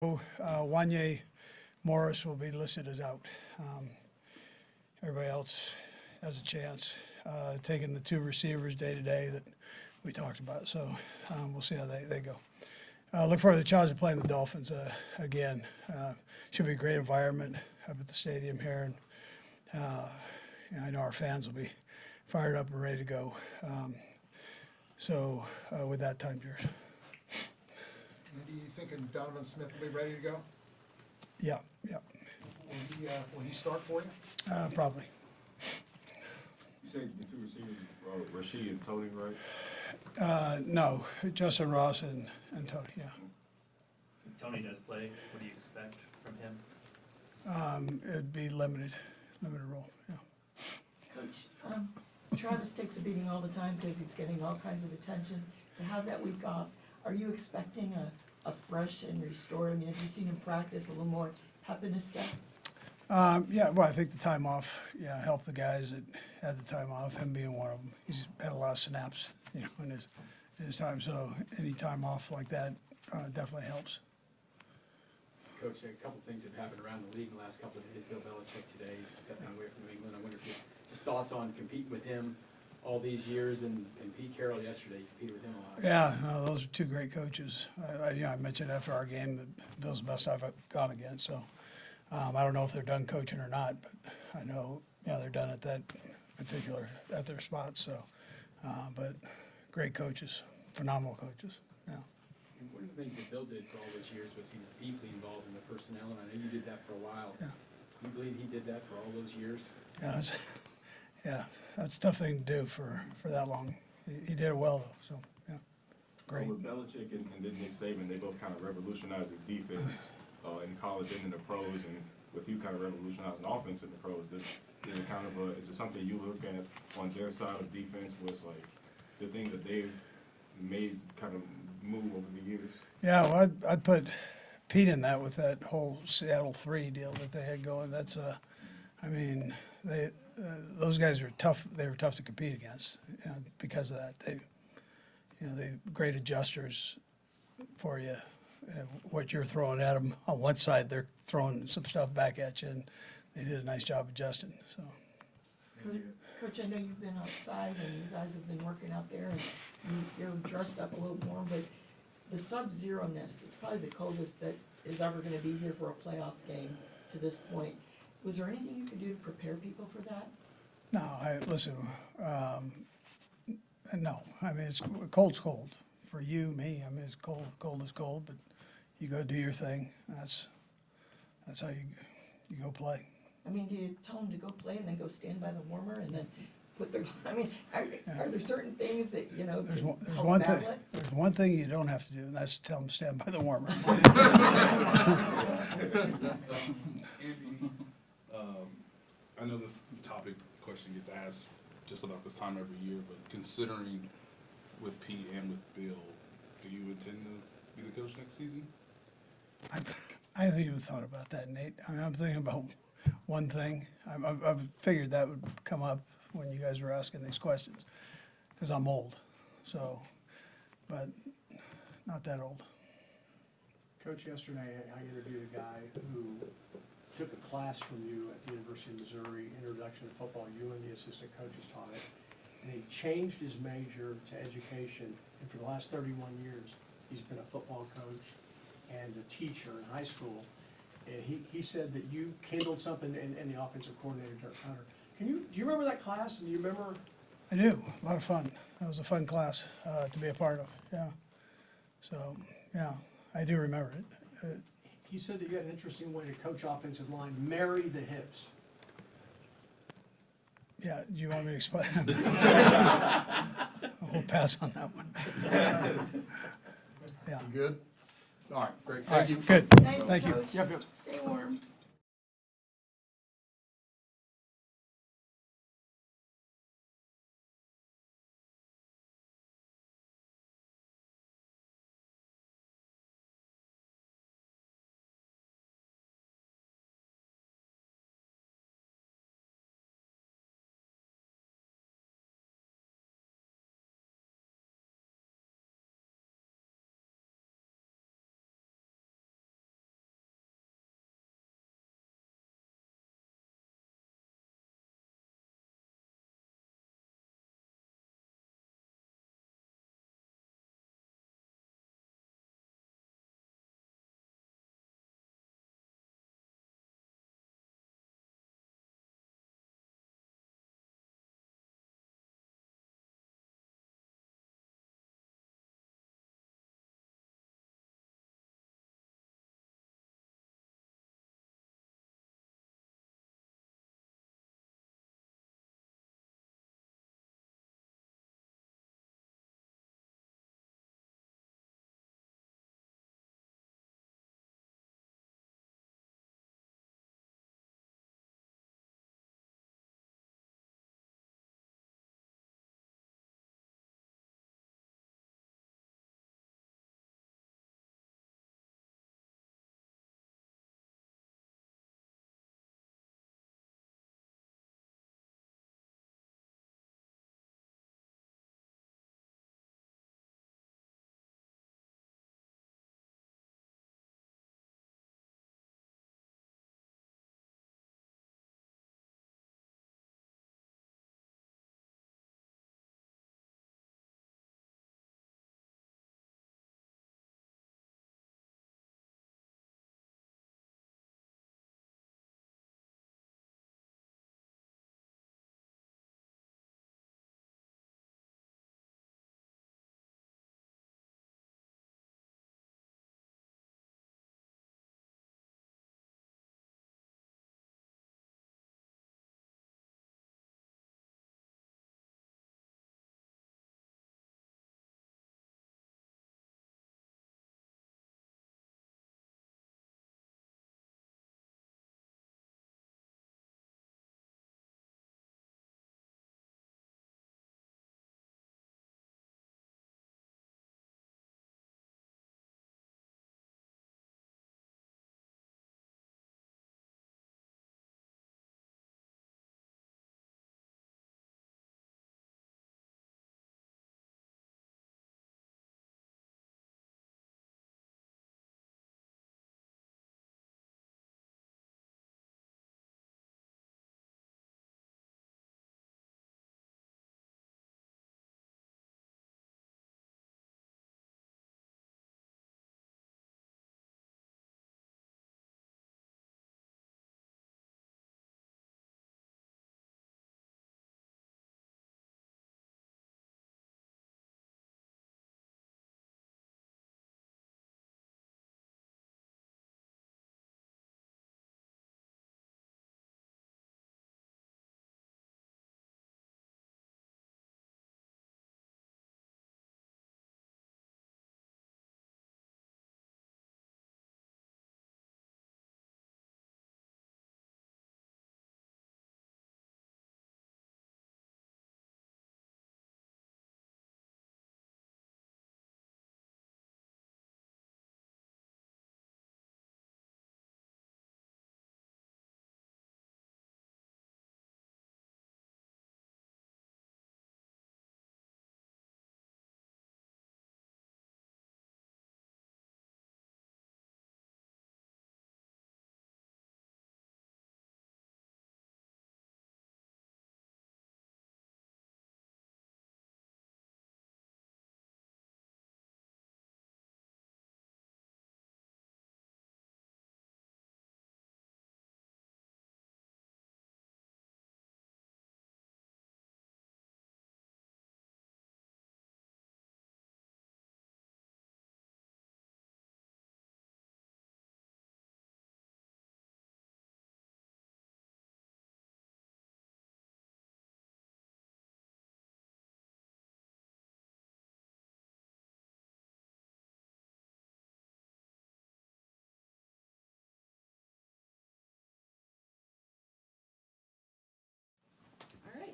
Wanye Morris will be listed as out. Everybody else has a chance. Taking the two receivers day to day that we talked about. So we'll see how they go. Look forward to the challenge of playing the Dolphins again. Should be a great environment up at the stadium here. And I know our fans will be fired up and ready to go. With that, time, yours. Do you think Donovan Smith will be ready to go? Yeah. Will he start for you? Probably. You say the two receivers, Rashid and Tony, right? No, Justin Ross and Tony, yeah. If Tony does play, what do you expect from him? It'd be limited role, yeah. Coach, Travis takes a beating all the time because he's getting all kinds of attention. To have that week off, are you expecting a fresh and restored? I mean, have you seen him practice a little more pep in his step? Yeah, well, I think the time off, helped the guys that had the time off, him being one of them. He's had a lot of snaps, in his time, so any time off like that definitely helps. Coach, a couple things have happened around the league in the last couple of days. Bill Belichick today is stepping away from New England. I wonder if you just thoughts on competing with him all these years, and Pete Carroll yesterday, you competed with him a lot. Yeah, no, those are two great coaches. I mentioned after our game that Bill's the best I've gone against, so I don't know if they're done coaching or not, but I know, they're done at that particular, at their spots, so, but great coaches, phenomenal coaches, yeah. And one of the things that Bill did for all those years was he was deeply involved in the personnel, and I know you did that for a while. Yeah. You believe he did that for all those years? Yeah, that's a tough thing to do for that long. He did it well, though, so, yeah, great. With Belichick and then Nick Saban, they both kind of revolutionized the defense in college and in the pros, and with you kind of revolutionizing offense in the pros, is it something you look at on their side of defense was like the thing that they've made kind of move over the years? Yeah, well, I'd put Pete in that with that whole Seattle 3 deal that they had going. That's those guys are tough. They were tough to compete against because of that. They great adjusters for you. What you're throwing at them on one side, they're throwing some stuff back at you, and they did a nice job adjusting. So, Coach, I know you've been outside and you guys have been working out there, and you're dressed up a little more, but the sub-zero-ness, it's probably the coldest that is ever going to be here for a playoff game to this point. Was there anything you could do to prepare people for that? no, listen. No, I mean cold's cold for you, me. I mean it's cold. Cold is cold, but you go do your thing. That's how you go play. I mean, do you tell them to go play and then go stand by the warmer and then put their? I mean, are there certain things that There's help one battle thing. it? There's one thing you don't have to do, and that's tell them to stand by the warmer. Andy, I know this topic question gets asked just about this time every year, but considering with Pete and with Bill, do you intend to be the coach next season? I haven't even thought about that, Nate. I mean, I'm thinking about one thing. I've figured that would come up when you guys were asking these questions, because I'm old, so, but not that old. Coach, yesterday I interviewed a guy who took a class from you at the University of Missouri, Introduction to Football. You and the assistant coaches taught it. And he changed his major to education. And for the last 31 years, he's been a football coach and a teacher in high school. And he said that you kindled something in the offensive coordinator, Dirk Hunter. Do you remember that class? And do you remember? I do. A lot of fun. That was a fun class to be a part of. Yeah. So, yeah, I do remember it. He said that you had an interesting way to coach offensive line, marry the hips. Yeah, do you want me to explain? We'll pass on that one. Yeah. You good? All right, great. All right, Thank you. good. Thanks, Thank you. Coach. Yep. Stay warm.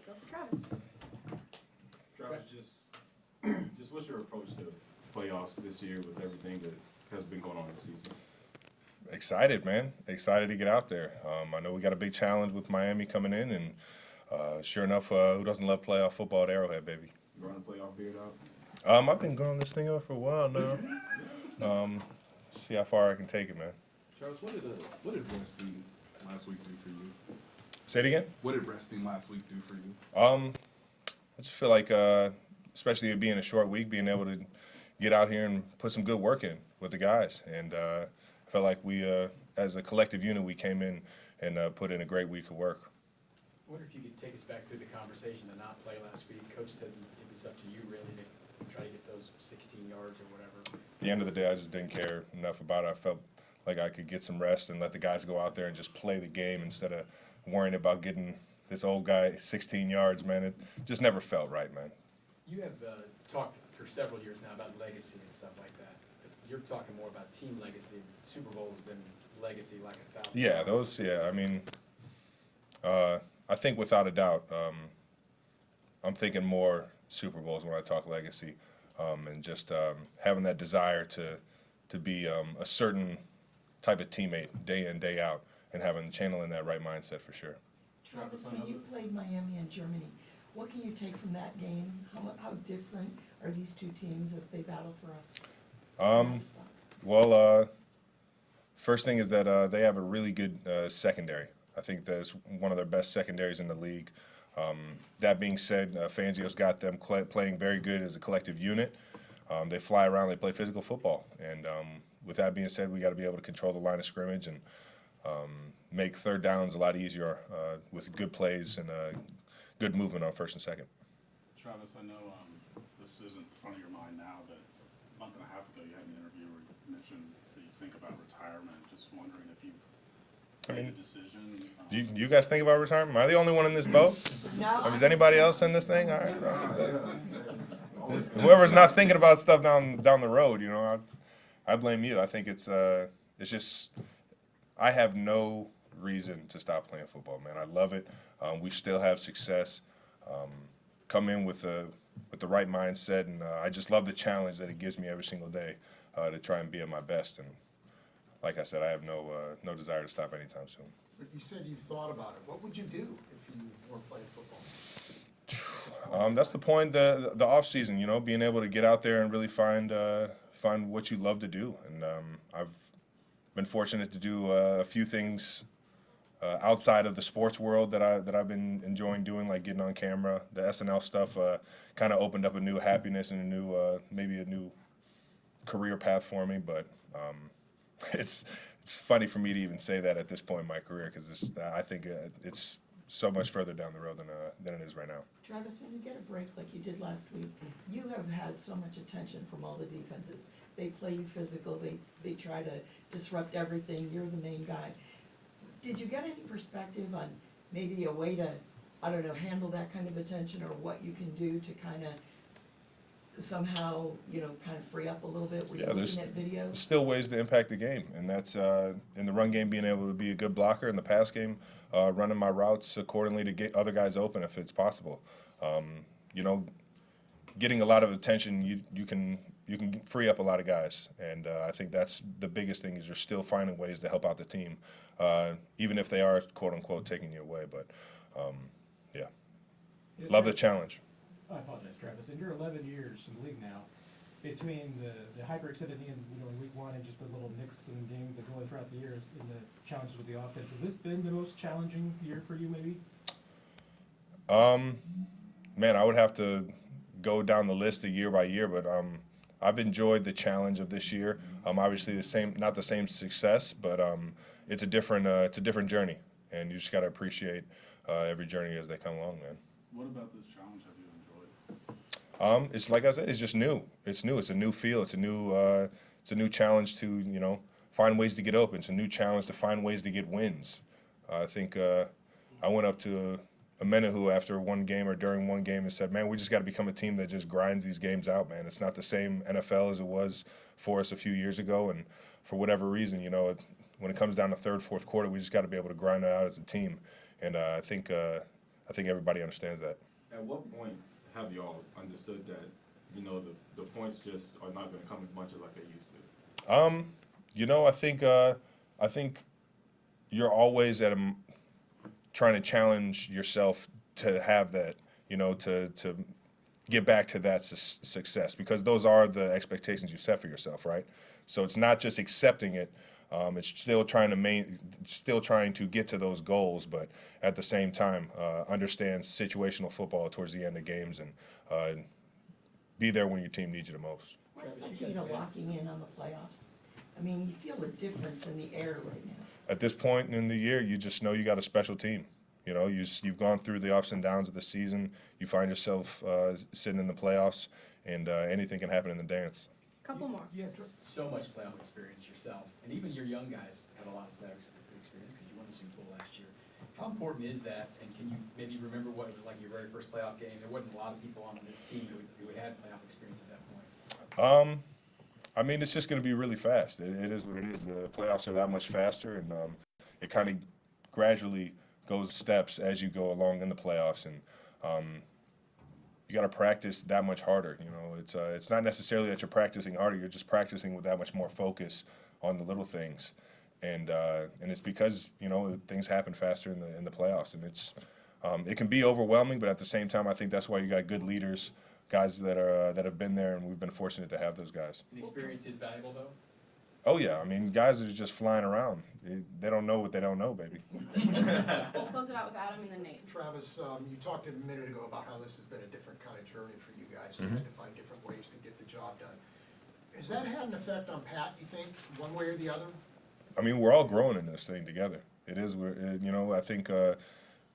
go for Travis. Travis, just what's your approach to playoffs this year with everything that has been going on this season? Excited, man. Excited to get out there. I know we got a big challenge with Miami coming in, and sure enough, who doesn't love playoff football at Arrowhead, baby? Growing a playoff beard out? I've been growing this thing out for a while now. See how far I can take it, man. Travis, what did resting last week do for you? Say it again? What did resting last week do for you? I just feel like, especially it being a short week, being able to get out here and put some good work in with the guys. And I felt like we, as a collective unit, we came in and put in a great week of work. I wonder if you could take us back through the conversation to not play last week. Coach said it was up to you really to try to get those 16 yards or whatever. At the end of the day, I just didn't care enough about it. I felt like I could get some rest and let the guys go out there and just play the game instead of worrying about getting this old guy 16 yards, man. It just never felt right, man. You have talked for several years now about legacy and stuff like that. But you're talking more about team legacy, Super Bowls than legacy like 1,000. Yeah, those, yeah, I mean, I think without a doubt, I'm thinking more Super Bowls when I talk legacy, and just having that desire to be a certain type of teammate day in, day out, and channeling that right mindset for sure. Travis, when you played Miami and Germany, what can you take from that game? How different are these two teams as they battle for a spot? Well, first thing is that they have a really good secondary. I think that's one of their best secondaries in the league. That being said, Fangio's got them playing very good as a collective unit. They fly around, they play physical football. And with that being said, we got to be able to control the line of scrimmage and make third downs a lot easier with good plays and good movement on first and second. Travis, I know this isn't front of your mind now, but a month and a half ago you had an interview where you mentioned that you think about retirement. Just wondering if you've made a decision. Do you guys think about retirement? Am I the only one in this boat? No. Is anybody else in this thing? All right. Whoever's not thinking about stuff down the road, you know, I blame you. I think it's just I have no reason to stop playing football, man. I love it. We still have success. Come in with the right mindset, and I just love the challenge that it gives me every single day to try and be at my best. And like I said, I have no desire to stop anytime soon. But you said you've thought about it. What would you do if you weren't playing football? That's the point. The off season, you know, being able to get out there and really find what you love to do. And I've been fortunate to do a few things outside of the sports world that I've been enjoying doing, like getting on camera. The SNL stuff kind of opened up a new happiness and a new maybe a new career path for me. But it's funny for me to even say that at this point in my career, because I think it's so much further down the road than it is right now. Travis, when you get a break like you did last week, you have had so much attention from all the defenses. They play you physical, they try to disrupt everything, you're the main guy. Did you get any perspective on maybe a way to, I don't know, handle that kind of attention, or what you can do to kind of somehow, you know, kind of free up a little bit when you're looking at videos? There's still ways to impact the game, and that's in the run game, being able to be a good blocker, in the pass game, running my routes accordingly to get other guys open if it's possible. You know, getting a lot of attention, you can free up a lot of guys, and I think that's the biggest thing, is you're still finding ways to help out the team, even if they are quote unquote taking you away. But yeah, love the challenge. I apologize, Travis. In your 11 years in the league now, between the hyperextended in week one and just the little nicks and dings that go in throughout the year and the challenges with the offense, has this been the most challenging year for you, maybe? Man, I would have to go down the list year by year, but I've enjoyed the challenge of this year. Obviously, not the same success, but it's a different journey, and you just got to appreciate every journey as they come along, man. What about this challenge have you enjoyed? It's like I said, it's just new. It's new. It's a new feel. It's a new challenge to, you know, find ways to get open. It's a new challenge to find ways to get wins. I think I went up to Amenahu after one game or during one game and said, man, we just got to become a team that just grinds these games out, man. It's not the same NFL as it was for us a few years ago, and for whatever reason, you know, when it comes down to third, fourth quarter, we just got to be able to grind it out as a team. And I think I think everybody understands that. At what point have y'all understood that, you know, the points just are not going to come in bunches like they used to? You know, I think you're always trying to challenge yourself to have that, you know, to get back to that success, because those are the expectations you set for yourself, right? So it's not just accepting it. It's still trying to get to those goals, but at the same time, understand situational football towards the end of games and be there when your team needs you the most. What's the key to locking in on the playoffs? I mean, you feel the difference in the air right now. At this point in the year, you just know you got a special team. You know, you've gone through the ups and downs of the season. You find yourself sitting in the playoffs, and anything can happen in the dance. Couple more. You have so much playoff experience yourself, and even your young guys have a lot of playoff experience because you won the Super Bowl last year. How important is that, and can you maybe remember what it was like your very first playoff game? There wasn't a lot of people on this team who had playoff experience at that point. I mean, it's just going to be really fast. It is what it is. The playoffs are that much faster, and it kind of gradually goes steps as you go along in the playoffs, and you got to practice that much harder. You know, it's not necessarily that you're practicing harder. You're just practicing with that much more focus on the little things, and it's because, you know, things happen faster in the playoffs, and it can be overwhelming, but at the same time, I think that's why you got good leaders, guys that have been there, and we've been fortunate to have those guys. The experience is valuable, though? Oh yeah, I mean, guys are just flying around. They don't know what they don't know, baby. We'll close it out with Adam and then Nate. Travis, you talked a minute ago about how this has been a different kind of journey for you guys. You had to find different ways to get the job done. Has that had an effect on Pat, you think, one way or the other? I mean, we're all growing in this thing together. It is, you know, I think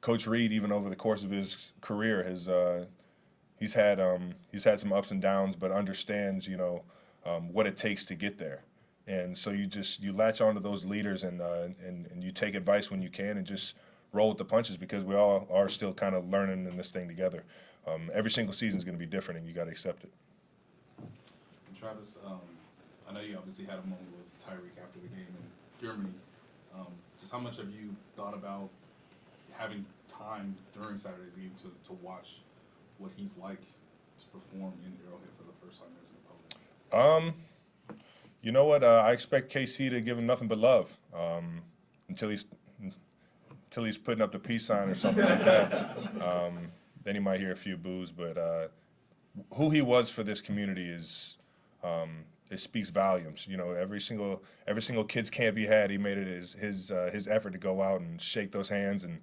Coach Reid, even over the course of his career, he's had some ups and downs, but understands, you know, what it takes to get there. And so you latch onto those leaders and you take advice when you can and just roll with the punches, because we all are still kind of learning in this thing together. Every single season is going to be different, and you got to accept it. And Travis, I know you obviously had a moment with Tyreek after the game in Germany. Just how much have you thought about having time during Saturday's game to watch what he's like to perform in Arrowhead for the first time as an opponent? You know what? I expect KC to give him nothing but love until he's putting up the peace sign or something like that. Then he might hear a few boos. But who he was for this community it speaks volumes. You know, every single kids camp he had, he made it his effort to go out and shake those hands and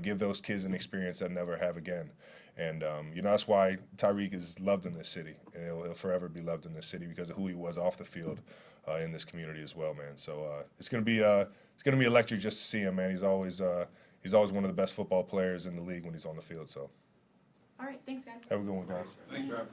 give those kids an experience they'll never have again. And, you know, that's why Tyreek is loved in this city, and he'll forever be loved in this city because of who he was off the field in this community as well, man. So it's gonna be electric just to see him, man. He's always one of the best football players in the league when he's on the field. So All right, thanks, guys. have a good one, guys. Thanks, Travis.